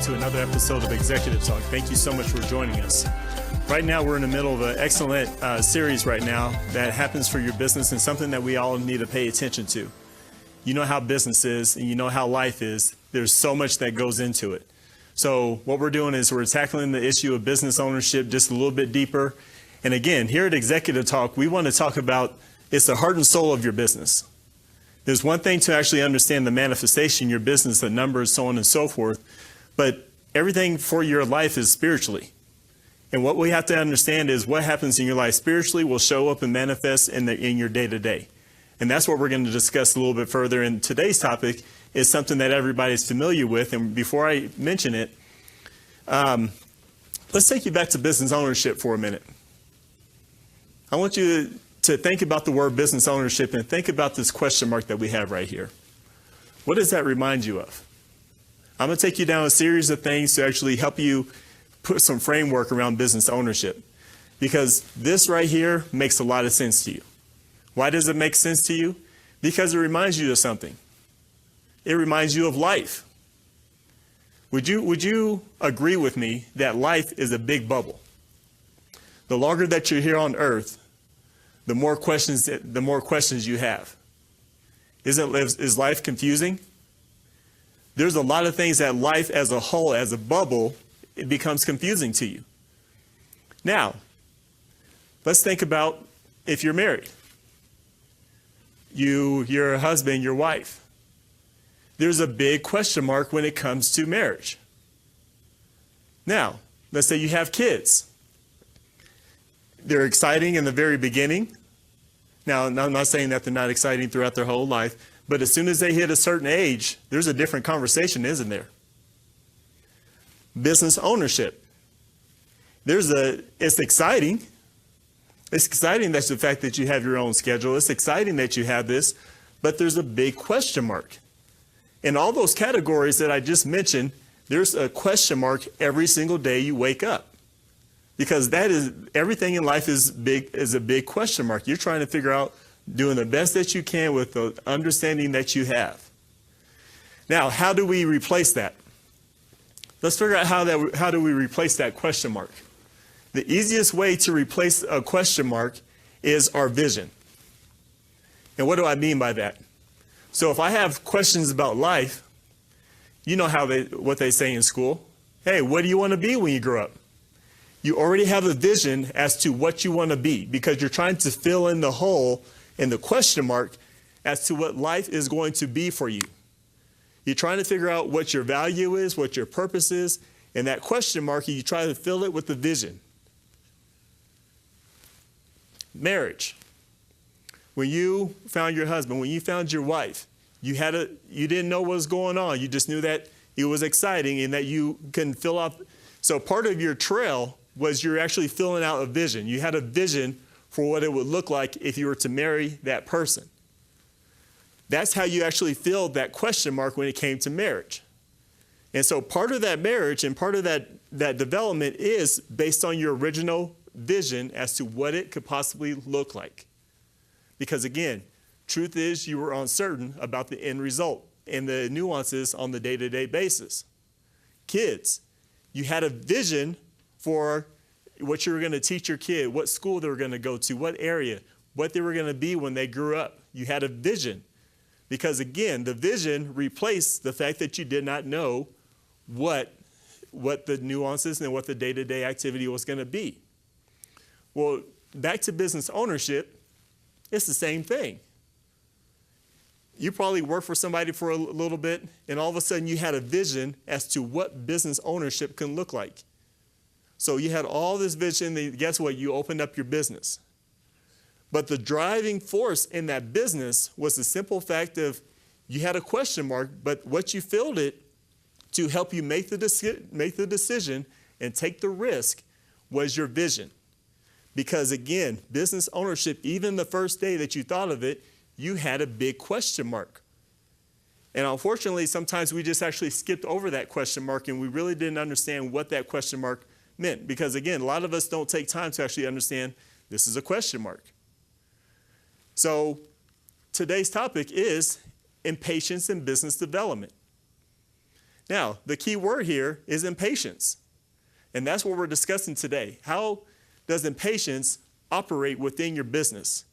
to another episode of Executive Talk. Thank you so much for joining us. Right now, we're in the middle of an excellent series right now that happens for your business and something that we all need to pay attention to. You know how business is and you know how life is. There's so much that goes into it. So what we're doing is we're tackling the issue of business ownership just a little bit deeper. And again, here at Executive Talk, we want to talk about it's the heart and soul of your business. There's one thing to actually understand the manifestation, your business, the numbers, so on and so forth, but everything for your life is spiritually. And what we have to understand is what happens in your life spiritually will show up and manifest in your day-to-day. And that's what we're going to discuss a little bit further. And today's topic is something that everybody's familiar with. And before I mention it, let's take you back to business ownership for a minute. I want you to think about the word business ownership and think about this question mark that we have right here. What does that remind you of? I'm going to take you down a series of things to actually help you put some framework around business ownership, because this right here makes a lot of sense to you. Why does it make sense to you? Because it reminds you of something. It reminds you of life. Would you agree with me that life is a big bubble? The longer that you're here on earth, the more questions you have. Is life confusing? There's a lot of things that life as a whole, as a bubble, it becomes confusing to you. Now, let's think about if you're married. Your husband, your wife. There's a big question mark when it comes to marriage. Now, let's say you have kids. They're exciting in the very beginning. Now, I'm not saying that they're not exciting throughout their whole life, but as soon as they hit a certain age, there's a different conversation, isn't there? Business ownership. It's exciting. It's exciting that's the fact that you have your own schedule. It's exciting that you have this, but there's a big question mark. In all those categories that I just mentioned, there's a question mark every single day you wake up. Because everything in life is a big question mark. You're trying to figure out doing the best that you can with the understanding that you have. Now, how do we replace that? Let's figure out how do we replace that question mark. The easiest way to replace a question mark is our vision. And what do I mean by that? So if I have questions about life, you know what they say in school. Hey, what do you want to be when you grow up? You already have a vision as to what you want to be because you're trying to fill in the hole in the question mark as to what life is going to be for you. You're trying to figure out what your value is, what your purpose is, and that question mark, you try to fill it with the vision. Marriage. When you found your husband, when you found your wife, you didn't know what was going on. You just knew that it was exciting and that you can fill up. So part of your trail was you're actually filling out a vision. You had a vision for what it would look like if you were to marry that person. That's how you actually filled that question mark when it came to marriage. And so part of that marriage and part of that development is based on your original vision as to what it could possibly look like. Because again, truth is you were uncertain about the end result and the nuances on the day-to-day basis. Kids, you had a vision for what you were going to teach your kid, what school they were going to go to, what area, what they were going to be when they grew up. You had a vision. Because again, the vision replaced the fact that you did not know what the nuances and what the day-to-day activity was going to be. Well, back to business ownership, it's the same thing. You probably worked for somebody for a little bit, and all of a sudden you had a vision as to what business ownership can look like. So you had all this vision, and guess what? You opened up your business. But the driving force in that business was the simple fact of you had a question mark, but what you filled it to help you make the decision and take the risk was your vision. Because again, business ownership, even the first day that you thought of it, you had a big question mark. And unfortunately, sometimes we just actually skipped over that question mark and we really didn't understand what that question mark meant. Because again, a lot of us don't take time to actually understand this is a question mark. So today's topic is impatience in business development. Now, the key word here is impatience. And that's what we're discussing today. How does impatience operate within your business?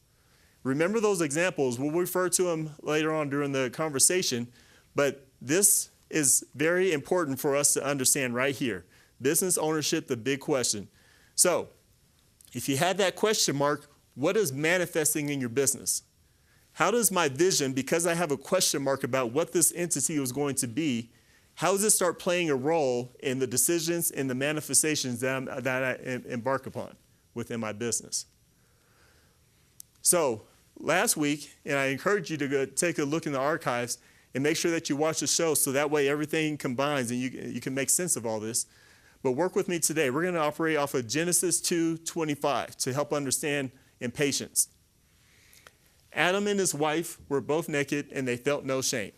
Remember those examples. We'll refer to them later on during the conversation, but this is very important for us to understand right here. Business ownership, the big question. So, if you had that question mark, what is manifesting in your business? How does my vision, because I have a question mark about what this entity was going to be, how does it start playing a role in the decisions and the manifestations that I embark upon within my business? So last week, and I encourage you to go take a look in the archives and make sure that you watch the show so that way everything combines and you can make sense of all this. But work with me today. We're going to operate off of Genesis 2:25 to help understand impatience. Adam and his wife were both naked and they felt no shame.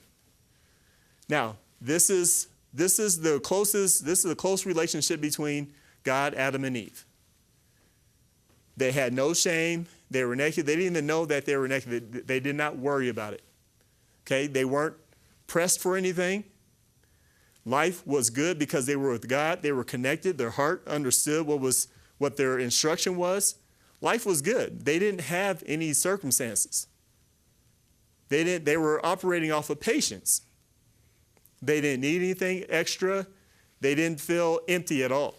Now, this is the close relationship between God, Adam, and Eve. They had no shame. They were naked. They didn't even know that they were naked. They did not worry about it. Okay? They weren't pressed for anything. Life was good because they were with God. They were connected. Their heart understood what their instruction was. Life was good. They didn't have any circumstances. They were operating off of patience. They didn't need anything extra. They didn't feel empty at all.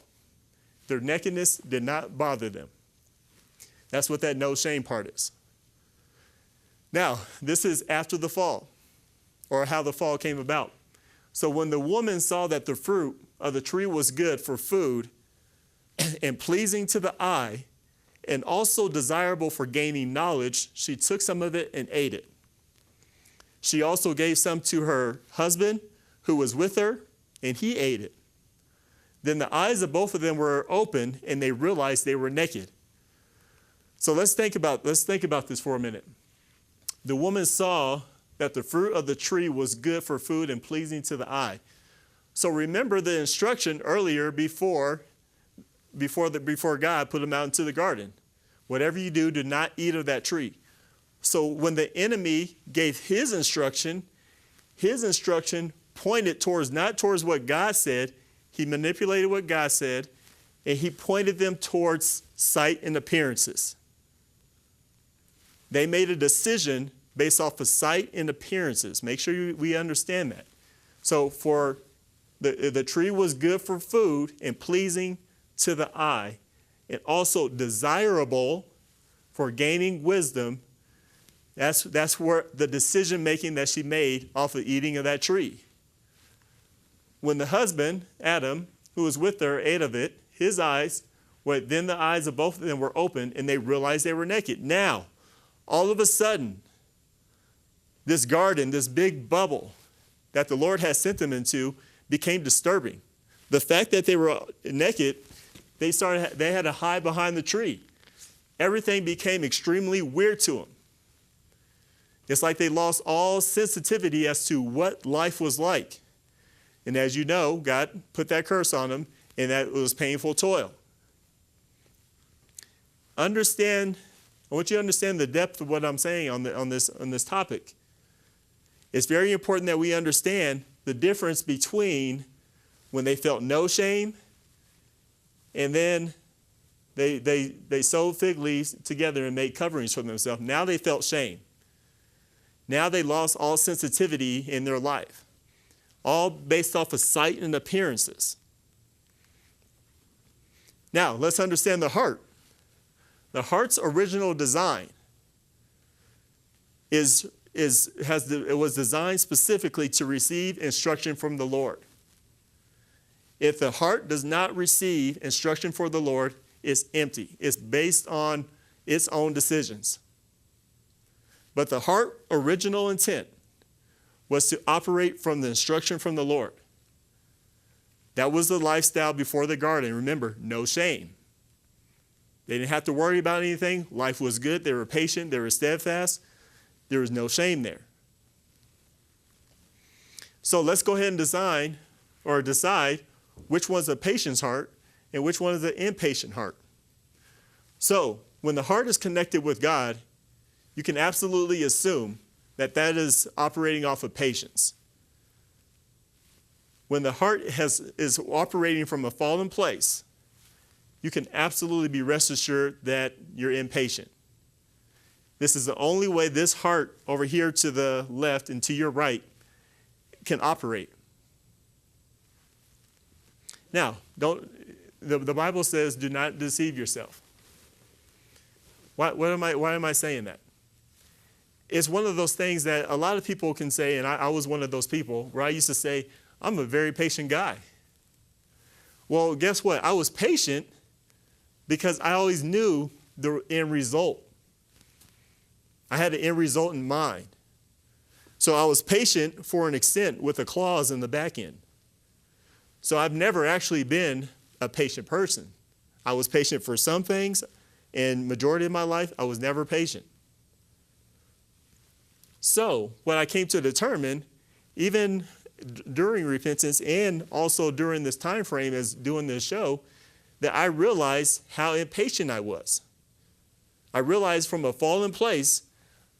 Their nakedness did not bother them. That's what that no shame part is. Now, this is after the fall, or how the fall came about. So when the woman saw that the fruit of the tree was good for food and pleasing to the eye and also desirable for gaining knowledge, she took some of it and ate it. She also gave some to her husband who was with her, and he ate it. Then the eyes of both of them were opened, and they realized they were naked. So let's think about this for a minute. The woman saw that the fruit of the tree was good for food and pleasing to the eye. So remember the instruction earlier before God put them out into the garden. Whatever you do not eat of that tree. So when the enemy gave his instruction pointed not towards what God said. He manipulated what God said, and he pointed them towards sight and appearances. They made a decision based off of sight and appearances. Make sure we understand that. So for the tree was good for food and pleasing to the eye, and also desirable for gaining wisdom. That's where the decision making that she made off of eating of that tree. When the husband, Adam, who was with her, ate of it, then the eyes of both of them were opened, and they realized they were naked. Now, all of a sudden, this garden, this big bubble that the Lord has sent them into became disturbing. The fact that they were naked, they had to hide behind the tree. Everything became extremely weird to them. It's like they lost all sensitivity as to what life was like. And as you know, God put that curse on them, and that was painful toil. I want you to understand the depth of what I'm saying on this topic. It's very important that we understand the difference between when they felt no shame and then they sewed fig leaves together and made coverings for themselves. Now they felt shame. Now they lost all sensitivity in their life, all based off of sight and appearances. Now, let's understand the heart. The heart's original design it was designed specifically to receive instruction from the Lord. If the heart does not receive instruction from the Lord, it's empty. It's based on its own decisions. But the heart's original intent was to operate from the instruction from the Lord. That was the lifestyle before the garden. Remember, no shame. They didn't have to worry about anything. Life was good. They were patient. They were steadfast. There was no shame there. So let's go ahead and decide which one's a patient's heart and which one is an impatient heart. So when the heart is connected with God, you can absolutely assume that is operating off of patience. when the heart is operating from a fallen place, you can absolutely be rest assured that you're impatient. This is the only way this heart over here to the left and to your right can operate. Now, the Bible says, do not deceive yourself. Why am I saying that? It's one of those things that a lot of people can say, and I was one of those people, where I used to say, I'm a very patient guy. Well, guess what? I was patient because I always knew the end result. I had the end result in mind. So I was patient for an extent with a clause in the back end. So I've never actually been a patient person. I was patient for some things, and majority of my life, I was never patient. So what I came to determine, even during repentance and also during this time frame as doing this show, that I realized how impatient I was. I realized from a fallen place,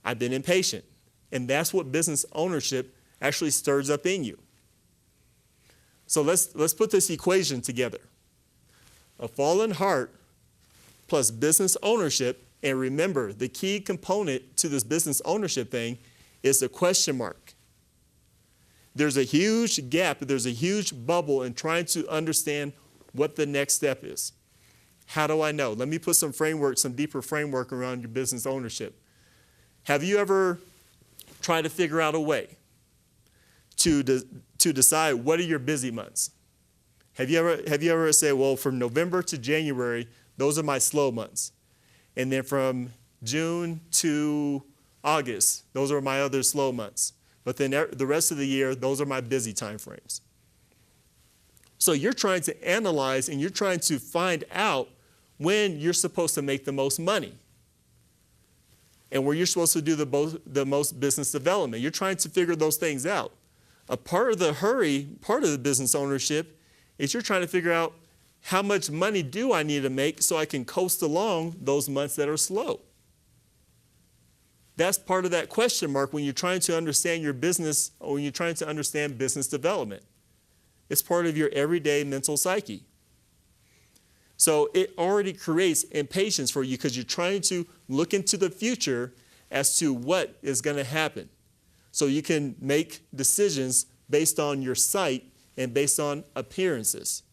I've been impatient. And that's what business ownership actually stirs up in you. So let's put this equation together. A fallen heart plus business ownership, and remember, the key component to this business ownership thing is the question mark. There's a huge gap, there's a huge bubble in trying to understand what the next step is. How do I know? Let me put some framework, some deeper framework around your business ownership. Have you ever tried to figure out a way to decide what are your busy months? Have you ever said, well, from November to January, those are my slow months. And then from June to August, those are my other slow months. But then the rest of the year, those are my busy time frames. So you're trying to analyze and you're trying to find out when you're supposed to make the most money and where you're supposed to do the most business development. You're trying to figure those things out. A part of the hurry, part of the business ownership, is you're trying to figure out how much money do I need to make so I can coast along those months that are slow. That's part of that question mark when you're trying to understand your business or when you're trying to understand business development. It's part of your everyday mental psyche. So it already creates impatience for you because you're trying to look into the future as to what is going to happen. So you can make decisions based on your sight and based on appearances.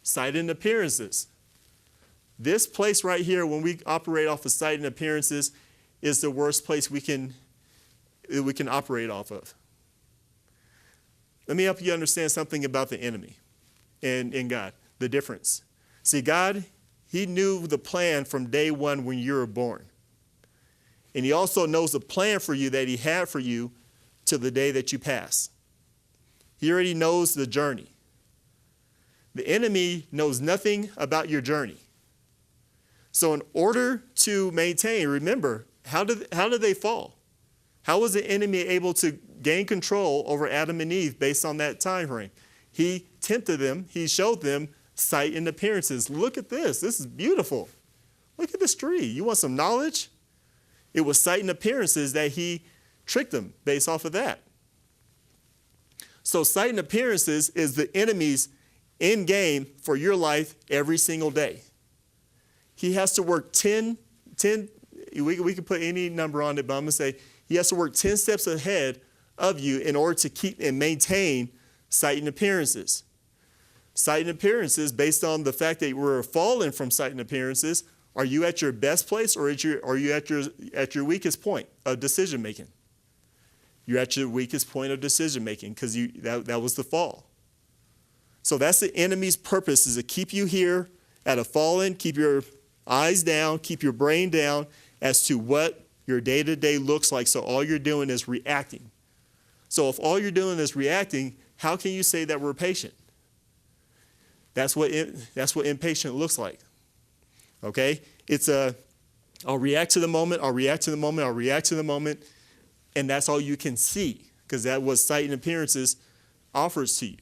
Sight and appearances. This place right here, when we operate off of sight and appearances, is the worst place we can operate off of. Let me help you understand something about the enemy and God, the difference. See, God, he knew the plan from day one when you were born. And he also knows the plan for you that he had for you to the day that you pass. He already knows the journey. The enemy knows nothing about your journey. So in order to maintain, remember, how did they fall? How was the enemy able to gain control over Adam and Eve based on that time frame? He tempted them. He showed them sight and appearances. Look at this. This is beautiful. Look at this tree. You want some knowledge? It was sight and appearances that he tricked them based off of that. So sight and appearances is the enemy's end game for your life every single day. He has to work 10 we can put any number on it, but I'm going to say he has to work 10 steps ahead of you in order to keep and maintain sight and appearances. Sight and appearances, based on the fact that we're fallen from sight and appearances, are you at your best place or are you at your weakest point of decision making? You're at your weakest point of decision making because that was the fall. So that's the enemy's purpose, is to keep you here at a fallen, keep your eyes down, keep your brain down as to what your day-to-day looks like. So all you're doing is reacting. So if all you're doing is reacting, how can you say that we're patient? That's what impatient looks like. Okay? It's I'll react to the moment, I'll react to the moment, I'll react to the moment, and that's all you can see, because that's what sight and appearances offers to you.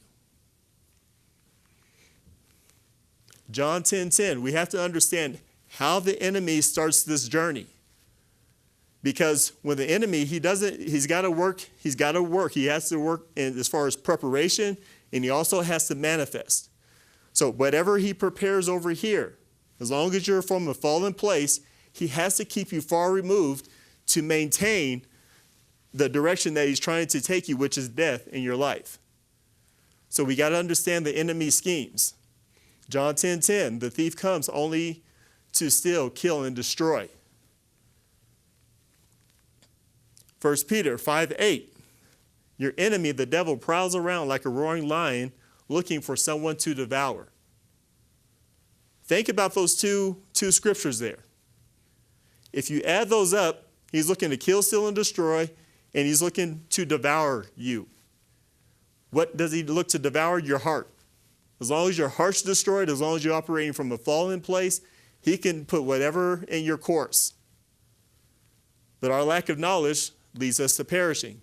John 10:10, we have to understand how the enemy starts this journey. Because when the enemy, he's got to work. He has to work as far as preparation, and he also has to manifest. So whatever he prepares over here, as long as you're from a fallen place, he has to keep you far removed to maintain the direction that he's trying to take you, which is death in your life. So we got to understand the enemy's schemes. John 10:10, the thief comes only to steal, kill, and destroy. 1 Peter 5:8, your enemy, the devil, prowls around like a roaring lion looking for someone to devour. Think about those two scriptures there. If you add those up, he's looking to kill, steal, and destroy, and he's looking to devour you. What does he look to devour? Your heart. As long as your heart's destroyed, as long as you're operating from a fallen place, he can put whatever in your course. But our lack of knowledge leads us to perishing.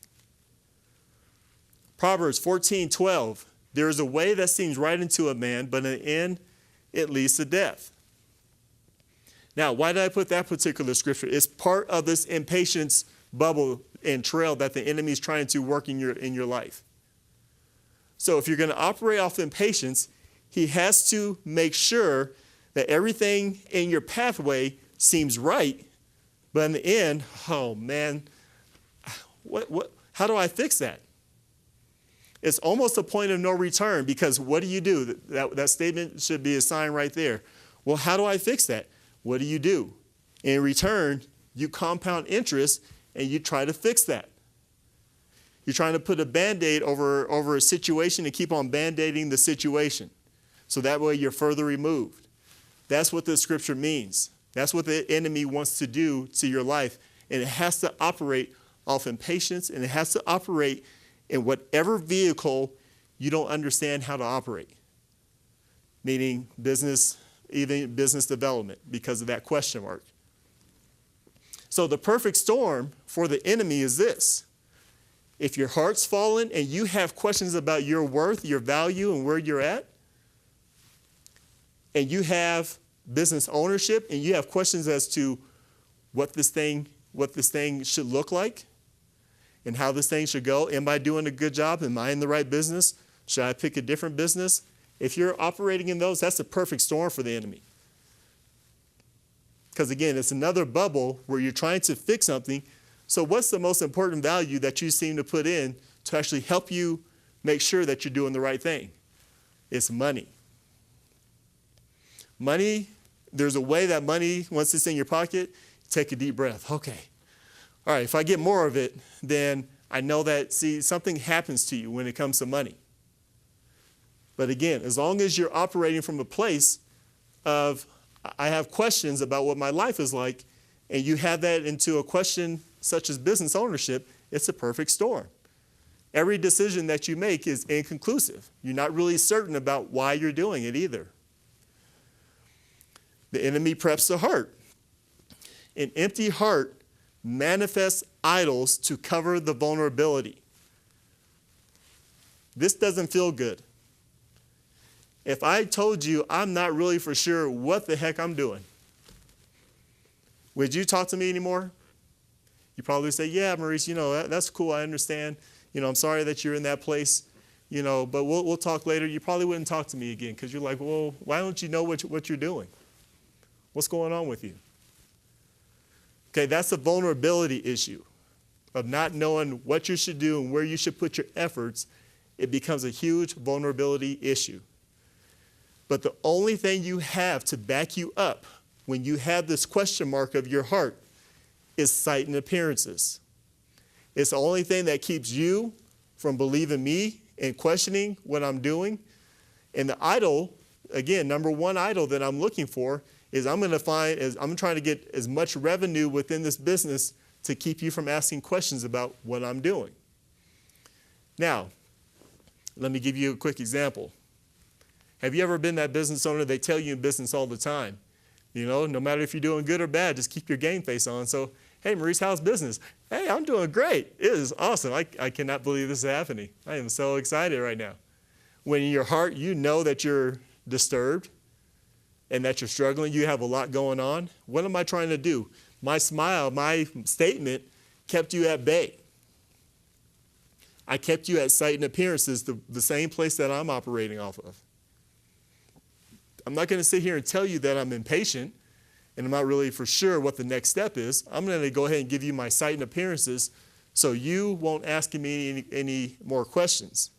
Proverbs 14:12, there is a way that seems right unto a man, but in the end it leads to death. Now, why did I put that particular scripture? It's part of this impatience bubble and trail that the enemy is trying to work in your life. So if you're going to operate off impatience, he has to make sure that everything in your pathway seems right, but in the end, oh man, how do I fix that? It's almost a point of no return, because what do? That statement should be a sign right there. Well, how do I fix that? What do? In return, you compound interest and you try to fix that. You're trying to put a Band-Aid over a situation and keep on Band-Aiding the situation. So that way you're further removed. That's what this scripture means. That's what the enemy wants to do to your life. And it has to operate off impatience, and it has to operate in whatever vehicle you don't understand how to operate. Meaning business, even business development, because of that question mark. So the perfect storm for the enemy is this. If your heart's fallen and you have questions about your worth, your value, and where you're at, and you have business ownership and you have questions as to what this thing should look like and how this thing should go. Am I doing a good job? Am I in the right business? Should I pick a different business? If you're operating in those, that's the perfect storm for the enemy. Because again, it's another bubble where you're trying to fix something. So what's the most important value that you seem to put in to actually help you make sure that you're doing the right thing? It's money. Money, there's a way that money, once it's in your pocket, take a deep breath. Okay. All right, if I get more of it, then I know that, something happens to you when it comes to money. But again, as long as you're operating from a place of, I have questions about what my life is like, and you have that into a question such as business ownership, it's a perfect storm. Every decision that you make is inconclusive. You're not really certain about why you're doing it either. The enemy preps the heart. An empty heart manifests idols to cover the vulnerability. This doesn't feel good. If I told you I'm not really for sure what the heck I'm doing, would you talk to me anymore? You probably say, yeah, Maurice, that's cool. I understand. I'm sorry that you're in that place, but we'll talk later. You probably wouldn't talk to me again because you're like, well, why don't you know what you're doing? What's going on with you? Okay, that's a vulnerability issue of not knowing what you should do and where you should put your efforts. It becomes a huge vulnerability issue. But the only thing you have to back you up when you have this question mark of your heart is sight and appearances. It's the only thing that keeps you from believing me and questioning what I'm doing. And the idol, again, number one idol that I'm looking for is I'm trying to get as much revenue within this business to keep you from asking questions about what I'm doing. Now, let me give you a quick example. Have you ever been that business owner? They tell you in business all the time, no matter if you're doing good or bad, just keep your game face on. So, hey, Maurice, how's business? Hey, I'm doing great. It is awesome. I cannot believe this is happening. I am so excited right now. When in your heart, you know that you're disturbed and that you're struggling, you have a lot going on. What am I trying to do? My smile, my statement kept you at bay. I kept you at sight and appearances, the same place that I'm operating off of. I'm not going to sit here and tell you that I'm impatient and I'm not really for sure what the next step is. I'm going to go ahead and give you my sight and appearances so you won't ask me any more questions.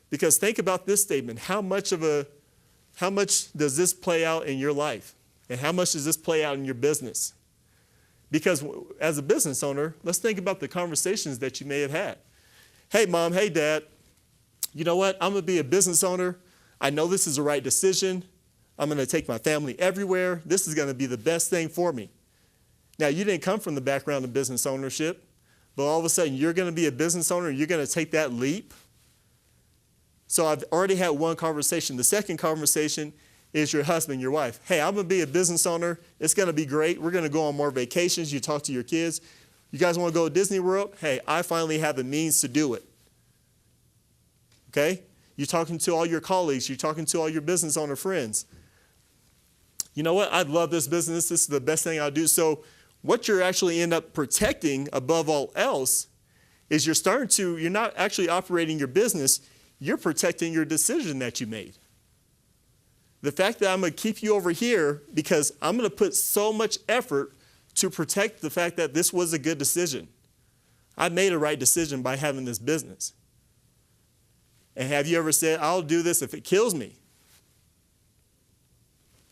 Because think about this statement. How much does this play out in your life? And how much does this play out in your business? Because as a business owner, let's think about the conversations that you may have had. Hey, Mom, hey, Dad, you know what? I'm going to be a business owner. I know this is the right decision. I'm going to take my family everywhere. This is going to be the best thing for me. Now, you didn't come from the background of business ownership, but all of a sudden you're going to be a business owner and you're going to take that leap. So I've already had one conversation. The second conversation is your husband, your wife. Hey, I'm going to be a business owner. It's going to be great. We're going to go on more vacations. You talk to your kids. You guys want to go to Disney World? Hey, I finally have the means to do it. Okay? You're talking to all your colleagues. You're talking to all your business owner friends. You know what? I love this business. This is the best thing I'll do. So what you're actually end up protecting above all else is you're not actually operating your business. You're protecting your decision that you made. The fact that I'm going to keep you over here because I'm going to put so much effort to protect the fact that this was a good decision. I made a right decision by having this business. And have you ever said, I'll do this if it kills me?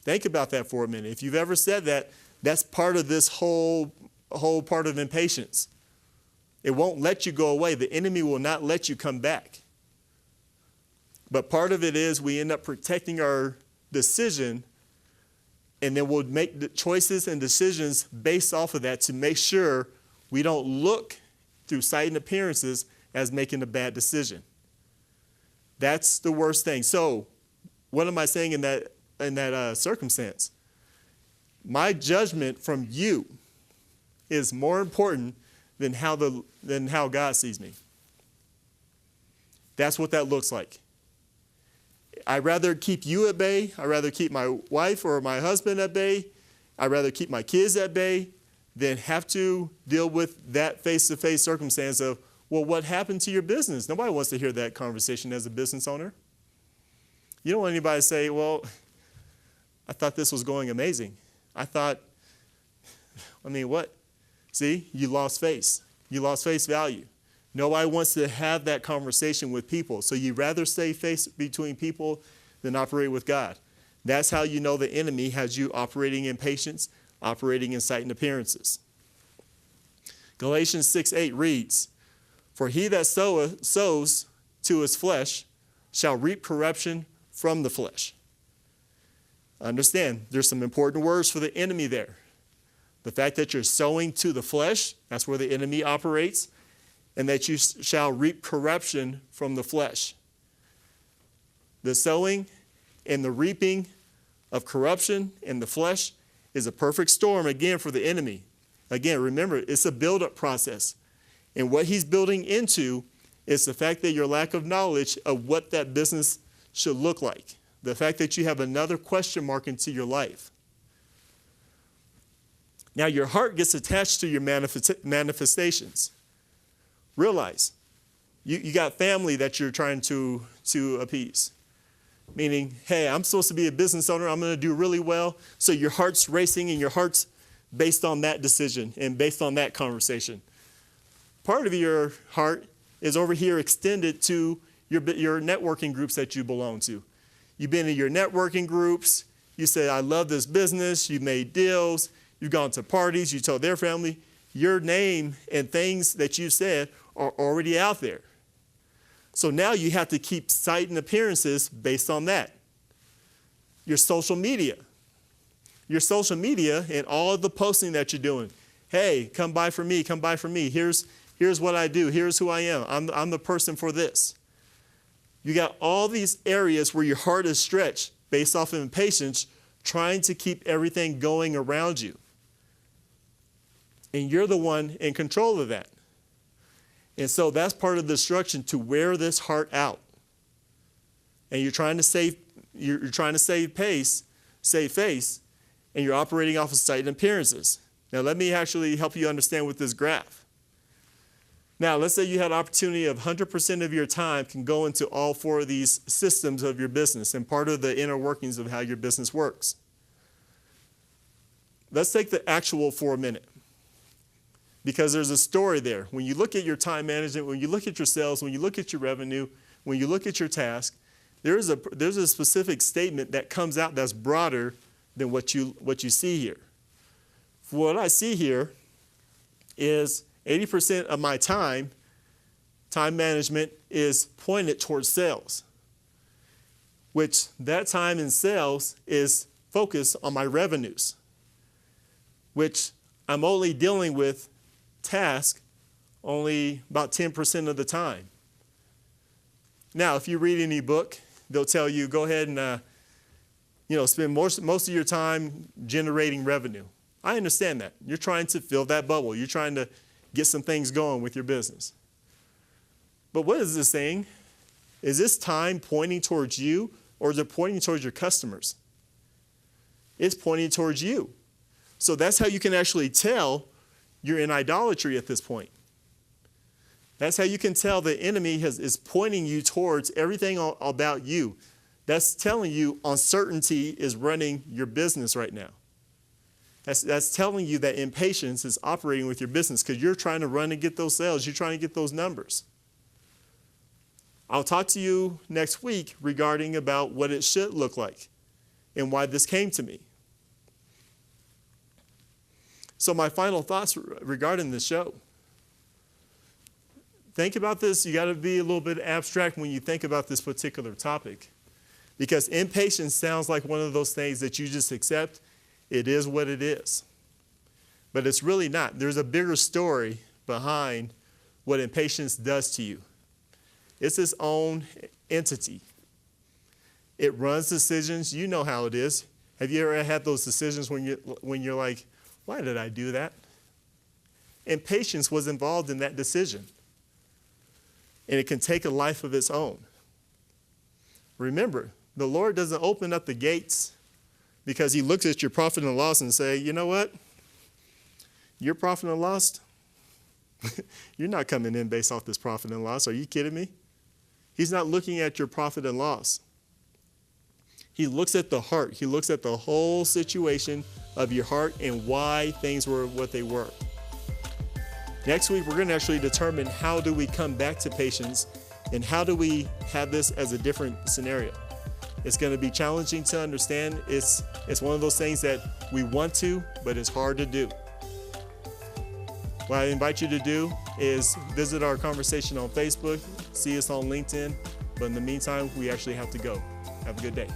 Think about that for a minute. If you've ever said that, that's part of this whole part of impatience. It won't let you go away. The enemy will not let you come back. But part of it is we end up protecting our decision, and then we'll make the choices and decisions based off of that to make sure we don't look through sight and appearances as making a bad decision. That's the worst thing. So what am I saying in that circumstance? My judgment from you is more important than how God sees me. That's what that looks like. I'd rather keep you at bay. I'd rather keep my wife or my husband at bay. I'd rather keep my kids at bay than have to deal with that face-to-face circumstance of, well, what happened to your business? Nobody wants to hear that conversation as a business owner. You don't want anybody to say, well, I thought this was going amazing. What? See, you lost face. You lost face value. Nobody wants to have that conversation with people. So you'd rather stay face between people than operate with God. That's how you know the enemy has you operating in patience, operating in sight and appearances. Galatians 6:8 reads, for he that sows to his flesh shall reap corruption from the flesh. Understand, there's some important words for the enemy there. The fact that you're sowing to the flesh, that's where the enemy operates, and that you shall reap corruption from the flesh. The sowing and the reaping of corruption in the flesh is a perfect storm, again, for the enemy. Again, remember, it's a build-up process. And what he's building into is the fact that your lack of knowledge of what that business should look like. The fact that you have another question mark into your life. Now, your heart gets attached to your manifestations. Realize, you got family that you're trying to appease. Meaning, hey, I'm supposed to be a business owner. I'm going to do really well. So your heart's racing and your heart's based on that decision and based on that conversation. Part of your heart is over here extended to your networking groups that you belong to. You've been in your networking groups. You say, I love this business. You made deals. You've gone to parties. You told their family. Your name and things that you said are already out there. So now you have to keep sight and appearances based on that. Your social media. Your social media and all of the posting that you're doing. Hey, come buy from me. Come buy from me. Here's what I do. Here's who I am. I'm the person for this. You got all these areas where your heart is stretched based off of impatience, trying to keep everything going around you. And you're the one in control of that. And so that's part of the instruction to wear this heart out. And you're trying to save face, and you're operating off of sight and appearances. Now, let me actually help you understand with this graph. Now, let's say you had an opportunity of 100% of your time can go into all four of these systems of your business and part of the inner workings of how your business works. Let's take the actual for a minute, because there's a story there. When you look at your time management, when you look at your sales, when you look at your revenue, when you look at your task, there's a specific statement that comes out that's broader than what you see here. What I see here is 80% of my time management is pointed towards sales, which that time in sales is focused on my revenues, which I'm only dealing with tasks only about 10% of the time. Now, if you read any book, they'll tell you go ahead and spend most of your time generating revenue. I understand that. You're trying to fill that bubble. You're trying to get some things going with your business. But what is this saying? Is this time pointing towards you, or is it pointing towards your customers? It's pointing towards you. So that's how you can actually tell you're in idolatry at this point. That's how you can tell the enemy is pointing you towards everything about you. That's telling you uncertainty is running your business right now. That's telling you that impatience is operating with your business because you're trying to run and get those sales. You're trying to get those numbers. I'll talk to you next week regarding about what it should look like and why this came to me. So my final thoughts regarding this show. Think about this. You got to be a little bit abstract when you think about this particular topic, because impatience sounds like one of those things that you just accept. It is what it is. But it's really not. There's a bigger story behind what impatience does to you. It's its own entity. It runs decisions. You know how it is. Have you ever had those decisions when you're like, why did I do that? Impatience was involved in that decision. And it can take a life of its own. Remember, the Lord doesn't open up the gates because he looks at your profit and loss and say, you know what? Your profit and loss, you're not coming in based off this profit and loss. Are you kidding me? He's not looking at your profit and loss. He looks at the heart. He looks at the whole situation of your heart and why things were what they were. Next week, we're going to actually determine how do we come back to patience and how do we have this as a different scenario. It's going to be challenging to understand. It's one of those things that we want to, but it's hard to do. What I invite you to do is visit our conversation on Facebook, see us on LinkedIn, but in the meantime, we actually have to go. Have a good day.